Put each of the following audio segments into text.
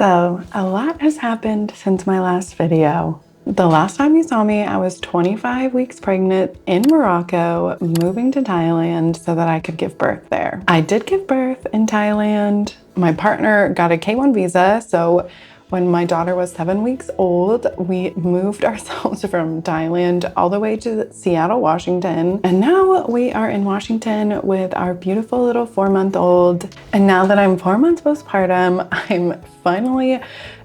So, a lot has happened since my last video. The last time you saw me, I was 25 weeks pregnant in Morocco, moving to Thailand so that I could give birth there. I did give birth in Thailand. My partner got a K-1 visa, so when my daughter was 7 weeks old, we moved ourselves from Thailand all the way to Seattle, Washington. And now we are in Washington with our beautiful little 4-month-old. And now that I'm 4 months postpartum, I'm finally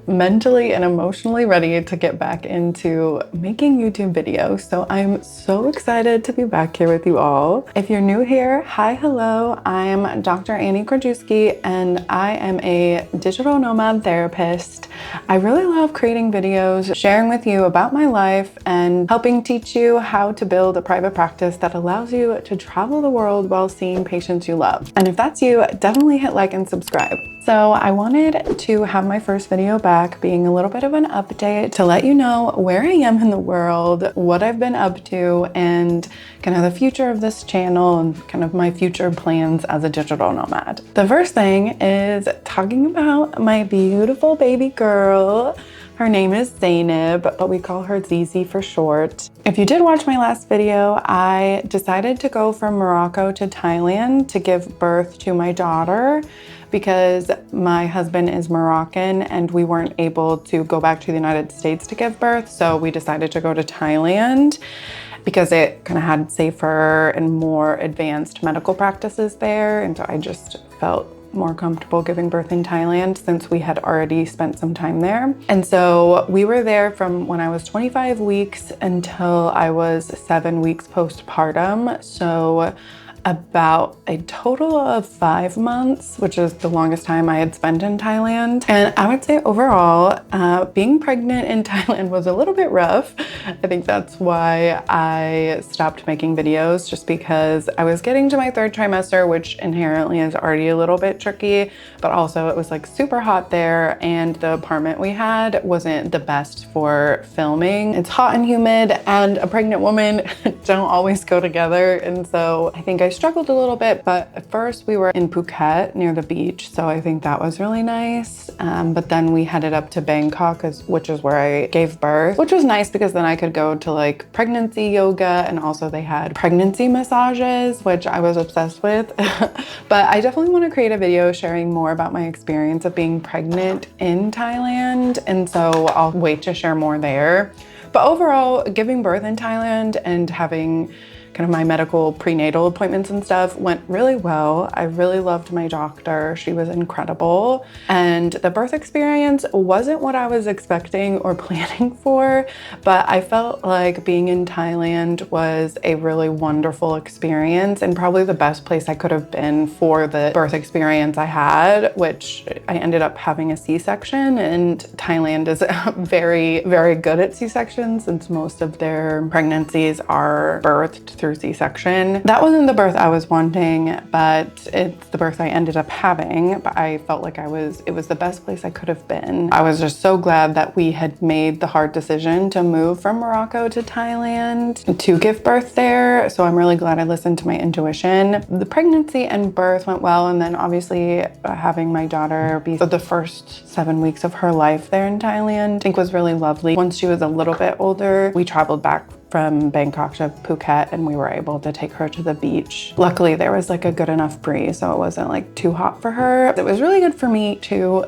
mentally and emotionally ready to get back into making YouTube videos. So I'm so excited to be back here with you all. If you're new here, hi, hello. I'm Dr. Annie Krajewski and I am a digital nomad therapist. I really love creating videos, sharing with you about my life and helping teach you how to build a private practice that allows you to travel the world while seeing patients you love. And if that's you, definitely hit like and subscribe. So I wanted to have my first video back being a little bit of an update to let you know where I am in the world, what I've been up to, and kind of the future of this channel and kind of my future plans as a digital nomad. The first thing is talking about my beautiful baby girl. Her name is Zainab, but we call her Zizi for short. If you did watch my last video, I decided to go from Morocco to Thailand to give birth to my daughter because my husband is Moroccan and we weren't able to go back to the United States to give birth. So we decided to go to Thailand because it kind of had safer and more advanced medical practices there. And so I just felt more comfortable giving birth in Thailand since we had already spent some time there. And so we were there from when I was 25 weeks until I was 7 weeks postpartum. So about a total of 5 months, which is the longest time I had spent in Thailand. And I would say overall, being pregnant in Thailand was a little bit rough. I think that's why I stopped making videos, just because I was getting to my 3rd trimester, which inherently is already a little bit tricky, but also it was like super hot there and the apartment we had wasn't the best for filming. It's hot and humid and a pregnant woman don't always go together. And so I think I struggled a little bit, but at first we were in Phuket near the beach. So I think that was really nice. But then we headed up to Bangkok, which is where I gave birth, which was nice because then I could go to like pregnancy yoga, and also they had pregnancy massages, which I was obsessed with. But I definitely want to create a video sharing more about my experience of being pregnant in Thailand. And so I'll wait to share more there. But overall, giving birth in Thailand and having kind of my medical prenatal appointments and stuff went really well. I really loved my doctor. She was incredible. And the birth experience wasn't what I was expecting or planning for, but I felt like being in Thailand was a really wonderful experience and probably the best place I could have been for the birth experience I had, which I ended up having a C-section, and Thailand is very, very good at C-sections since most of their pregnancies are birthed through C-section. That wasn't the birth I was wanting, but it's the birth I ended up having. But I felt like it was the best place I could have been. I was just so glad that we had made the hard decision to move from Morocco to Thailand to give birth there. So I'm really glad I listened to my intuition. The pregnancy and birth went well. And then obviously having my daughter be the first 7 weeks of her life there in Thailand, I think was really lovely. Once she was a little bit older, we traveled back from Bangkok to Phuket and we were able to take her to the beach. Luckily there was like a good enough breeze so it wasn't like too hot for her. It was really good for me to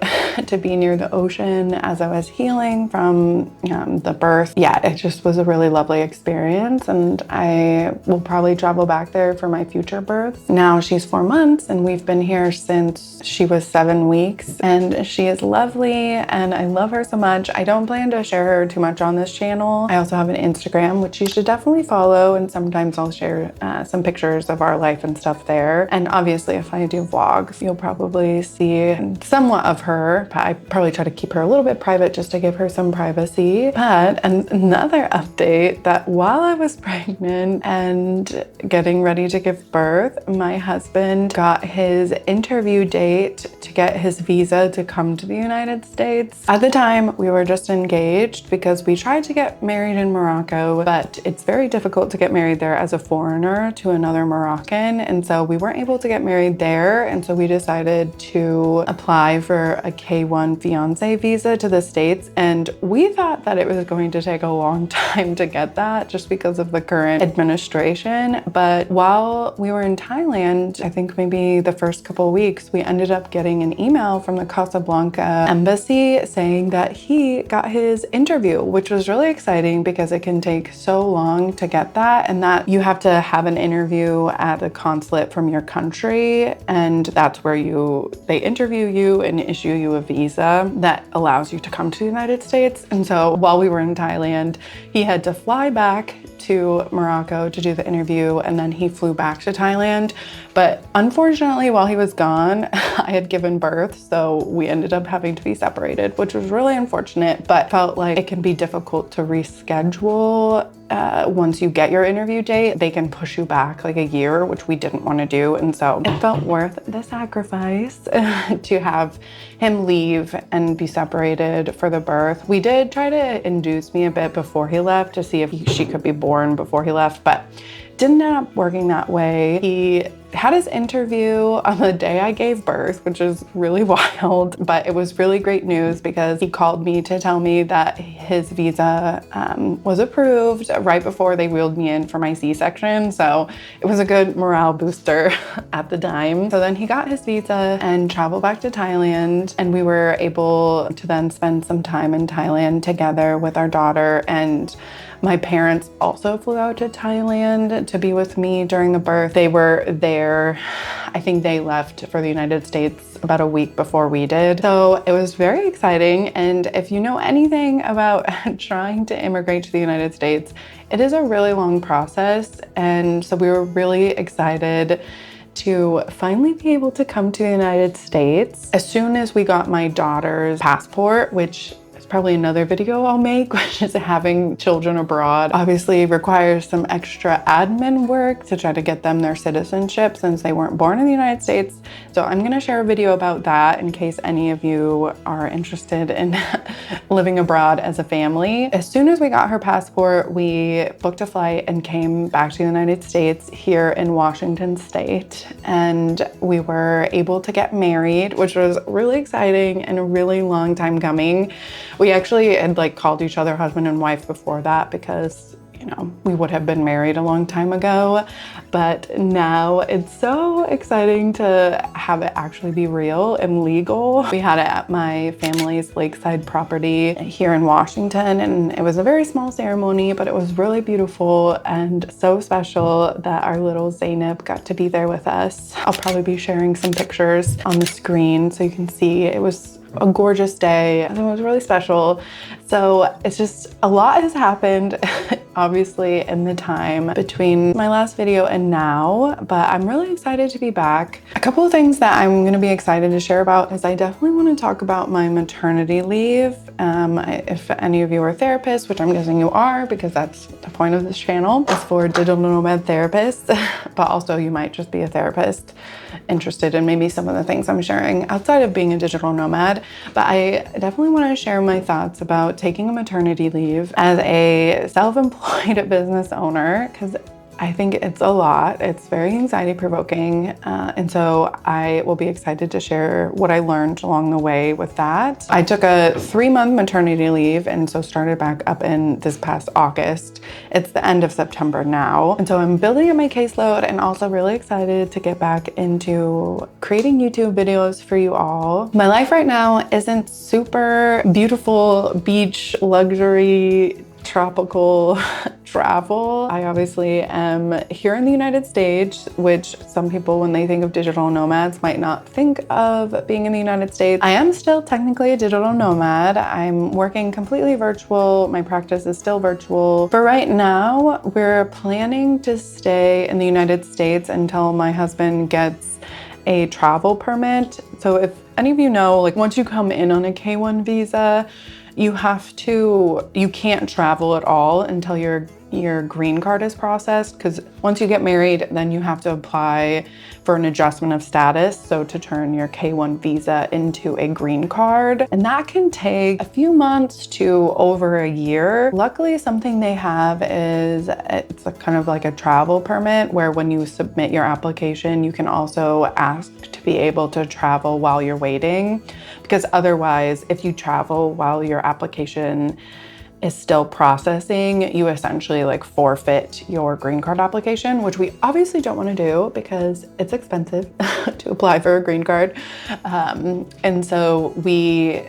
be near the ocean as I was healing from the birth. Yeah, it just was a really lovely experience and I will probably travel back there for my future births. Now she's 4 months and we've been here since she was 7 weeks and she is lovely and I love her so much. I don't plan to share her too much on this channel. I also have an Instagram, which you should definitely follow, and sometimes I'll share some pictures of our life and stuff there. And obviously if I do vlogs, you'll probably see somewhat of her, but I probably try to keep her a little bit private just to give her some privacy. But another update that while I was pregnant and getting ready to give birth, my husband got his interview date to get his visa to come to the United States. At the time, we were just engaged because we tried to get married in Morocco, but but it's very difficult to get married there as a foreigner to another Moroccan. And so we weren't able to get married there. And so we decided to apply for a K1 fiance visa to the States. And we thought that it was going to take a long time to get that just because of the current administration. But while we were in Thailand, I think maybe the first couple of weeks, we ended up getting an email from the Casablanca embassy saying that he got his interview, which was really exciting because it can take so long to get that, and that you have to have an interview at the consulate from your country, and that's where they interview you and issue you a visa that allows you to come to the United States. And so while we were in Thailand, he had to fly back to Morocco to do the interview, and then he flew back to Thailand. But unfortunately, while he was gone, I had given birth, so we ended up having to be separated, which was really unfortunate, but felt like it can be difficult to reschedule. Once you get your interview date, they can push you back like a year, which we didn't want to do. And so it felt worth the sacrifice to have him leave and be separated for the birth. We did try to induce me a bit before he left to see if she could be born before he left, but didn't end up working that way. He had his interview on the day I gave birth, which is really wild, but it was really great news because he called me to tell me that his visa was approved right before they wheeled me in for my C-section. So it was a good morale booster at the time. So then he got his visa and traveled back to Thailand, and we were able to then spend some time in Thailand together with our daughter. And my parents also flew out to Thailand to be with me during the birth. They were there, I think they left for the United States about a week before we did. So it was very exciting. And if you know anything about trying to immigrate to the United States, it is a really long process. And so we were really excited to finally be able to come to the United States. As soon as we got my daughter's passport, which probably another video I'll make, which is having children abroad obviously requires some extra admin work to try to get them their citizenship since they weren't born in the United States. So I'm gonna share a video about that in case any of you are interested in living abroad as a family. As soon as we got her passport, we booked a flight and came back to the United States here in Washington State. And we were able to get married, which was really exciting and a really long time coming. We actually had called each other husband and wife before that because, you know, we would have been married a long time ago, but now it's so exciting to have it actually be real and legal. We had it at my family's lakeside property here in Washington, and it was a very small ceremony, but it was really beautiful and so special that our little Zainab got to be there with us. I'll probably be sharing some pictures on the screen so you can see. It was a gorgeous day and it was really special. So it's just a lot has happened obviously in the time between my last video and now, but I'm really excited to be back. A couple of things that I'm going to be excited to share about is I definitely want to talk about my maternity leave. If any of you are therapists, which I'm guessing you are because that's the point of this channel, is for digital nomad therapists, but also you might just be a therapist interested in maybe some of the things I'm sharing outside of being a digital nomad. But I definitely want to share my thoughts about taking a maternity leave as a self-employed business owner, because I think it's a lot. It's very anxiety provoking. And so I will be excited to share what I learned along the way with that. I took a 3-month maternity leave and so started back up in this past August. It's the end of September now. And so I'm building up my caseload and also really excited to get back into creating YouTube videos for you all. My life right now isn't super beautiful beach luxury tropical travel. I obviously am here in the United States, which some people, when they think of digital nomads, might not think of being in the United States. I am still technically a digital nomad. I'm working completely virtual. My practice is still virtual. For right now, we're planning to stay in the United States until my husband gets a travel permit. So if any of you know, once you come in on a K1 visa, you can't travel at all until you're your green card is processed, because once you get married, then you have to apply for an adjustment of status, so to turn your K-1 visa into a green card. And that can take a few months to over a year. Luckily, something they have is it's kind of like a travel permit, where when you submit your application, you can also ask to be able to travel while you're waiting, because otherwise, if you travel while your application is still processing, you essentially like forfeit your green card application, which we obviously don't want to do because it's expensive to apply for a green card. And so we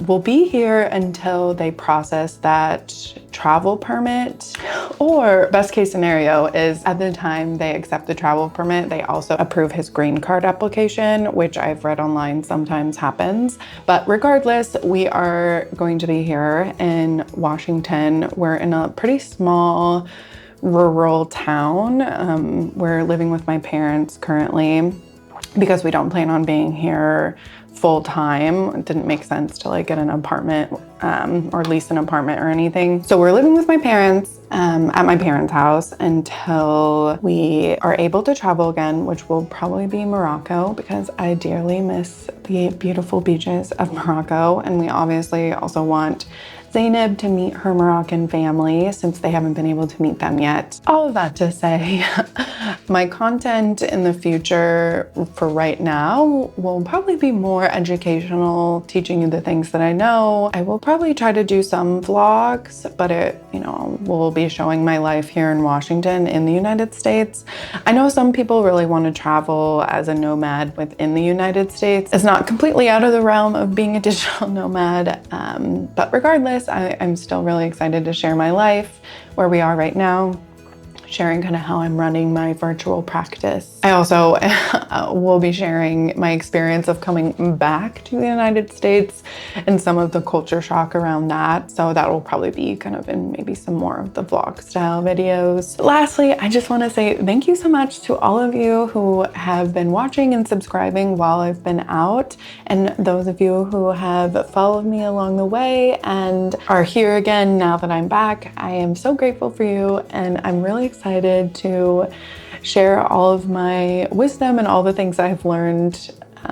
will be here until they process that travel permit, or best case scenario is at the time they accept the travel permit, they also approve his green card application, which I've read online sometimes happens. But regardless, we are going to be here in Washington. We're in a pretty small rural town. We're living with my parents currently because we don't plan on being here full time. It didn't make sense to like get an apartment or lease an apartment or anything. So we're living with my parents at my parents' house until we are able to travel again, which will probably be Morocco, because I dearly miss the beautiful beaches of Morocco. And we obviously also want Zainab to meet her Moroccan family, since they haven't been able to meet them yet. All of that to say, my content in the future for right now will probably be more educational, teaching you the things that I know. I will probably try to do some vlogs, but it, will be showing my life here in Washington in the United States. I know some people really want to travel as a nomad within the United States. It's not completely out of the realm of being a digital nomad, but regardless, I'm still really excited to share my life, where we are right now, sharing kind of how I'm running my virtual practice. I also will be sharing my experience of coming back to the United States and some of the culture shock around that. So that will probably be kind of in maybe some more of the vlog style videos. Lastly, I just want to say thank you so much to all of you who have been watching and subscribing while I've been out, and those of you who have followed me along the way and are here again now that I'm back. I am so grateful for you, and I'm really excited to share all of my wisdom and all the things I've learned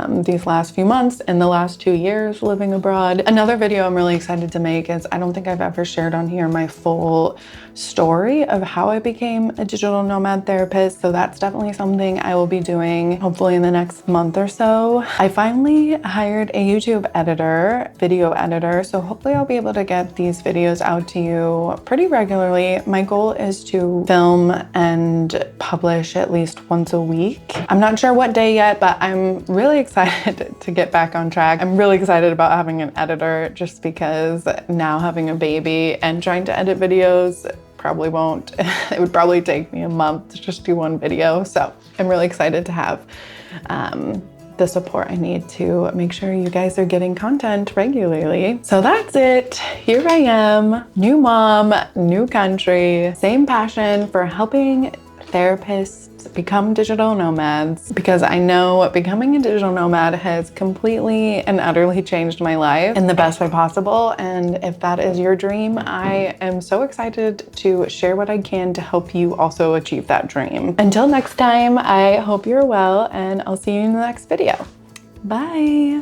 these last few months and the last 2 years living abroad. Another video I'm really excited to make is, I don't think I've ever shared on here my full story of how I became a digital nomad therapist. So that's definitely something I will be doing hopefully in the next month or so. I finally hired a YouTube editor, video editor. So hopefully I'll be able to get these videos out to you pretty regularly. My goal is to film and publish at least once a week. I'm not sure what day yet, but I'm really excited to get back on track. I'm really excited about having an editor, just because now having a baby and trying to edit videos probably won't, it would probably take me a month to just do one video. So I'm really excited to have the support I need to make sure you guys are getting content regularly. So that's it. Here I am, new mom, new country, same passion for helping therapists become digital nomads, because I know becoming a digital nomad has completely and utterly changed my life in the best way possible. And if that is your dream, I am so excited to share what I can to help you also achieve that dream. Until next time, I hope you're well, and I'll see you in the next video. Bye.